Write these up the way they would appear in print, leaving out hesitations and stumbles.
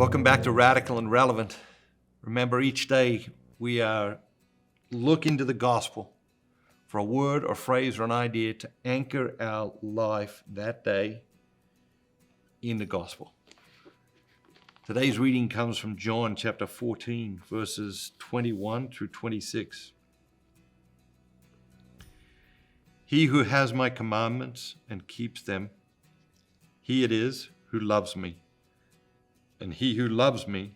Welcome back to Radical and Relevant. Remember, each day we are looking to the gospel for a word or phrase or an idea to anchor our life that day in the gospel. Today's reading comes from John chapter 14, verses 21 through 26. He who has my commandments and keeps them, he it is who loves me. And he who loves me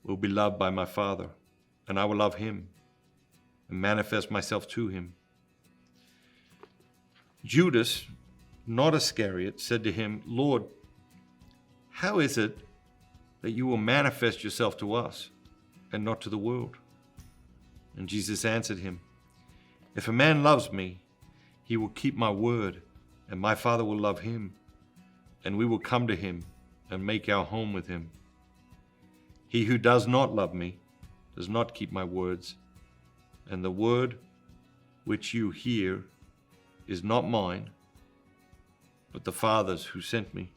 will be loved by my Father, and I will love him and manifest myself to him. Judas, not Iscariot, said to him, Lord, how is it that you will manifest yourself to us and not to the world? And Jesus answered him, if a man loves me, he will keep my word, and my Father will love him, and we will come to him and make our home with him. He who does not love me does not keep my words, and the word which you hear is not mine, but the Father's who sent me.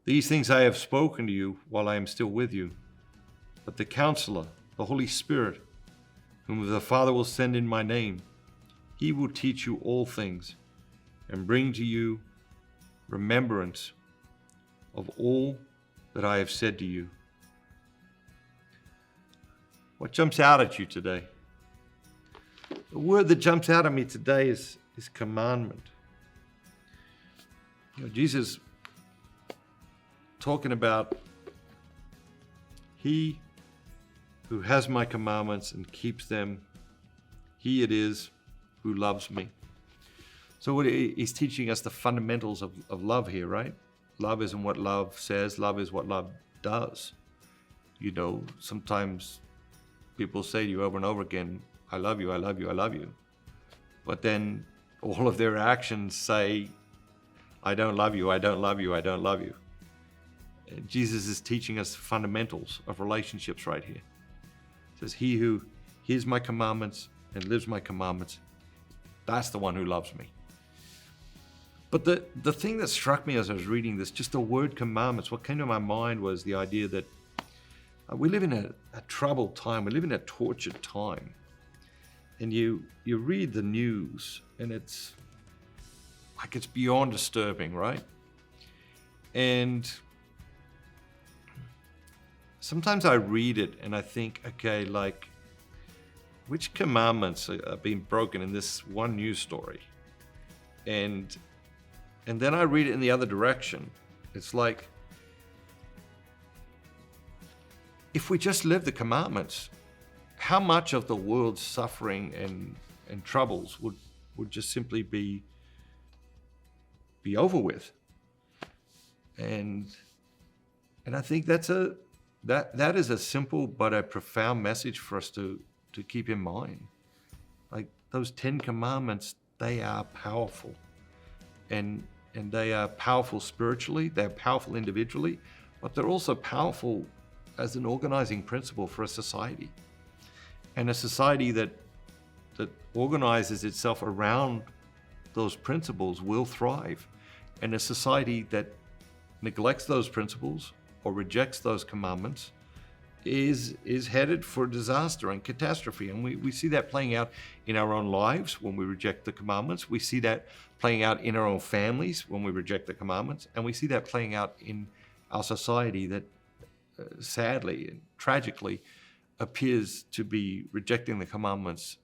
These things I have spoken to you while I am still with you, but the Counselor, the Holy Spirit, whom the Father will send in my name, he will teach you all things and bring to you remembrance of all that I have said to you. What jumps out at you today? The word that jumps out at me today is commandment. Jesus talking about he who has my commandments and keeps them, he it is who loves me. So he's teaching us the fundamentals of love here, right? Love isn't what love says, love is what love does. You know, sometimes people say to you over and over again, I love you, I love you, I love you. But then all of their actions say, I don't love you, I don't love you, I don't love you. And Jesus is teaching us the fundamentals of relationships right here. He says, he who hears my commandments and lives my commandments, that's the one who loves me. But the thing that struck me as I was reading this, just the word commandments, what came to my mind was the idea that we live in a troubled time. We live in a tortured time. And you read the news and it's like it's beyond disturbing, right? And sometimes I read it and I think, okay, like, which commandments are being broken in this one news story? And then I read it in the other direction. It's like, if we just live the commandments, how much of the world's suffering and troubles would just simply be over with? And I think that is a simple but a profound message for us to keep in mind. Like those 10 commandments, they are powerful. And they are powerful spiritually, they're powerful individually, but they're also powerful as an organizing principle for a society. And a society that organizes itself around those principles will thrive. And a society that neglects those principles or rejects those commandments is headed for disaster and catastrophe. And we see that playing out in our own lives when we reject the commandments. We see that playing out in our own families when we reject the commandments. And we see that playing out in our society that sadly and tragically appears to be rejecting the commandments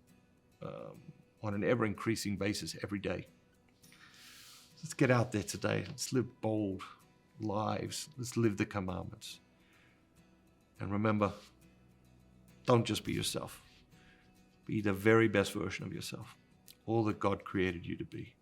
on an ever-increasing basis every day. Let's get out there today. Let's live bold lives. Let's live the commandments. And remember, don't just be yourself. Be the very best version of yourself, all that God created you to be.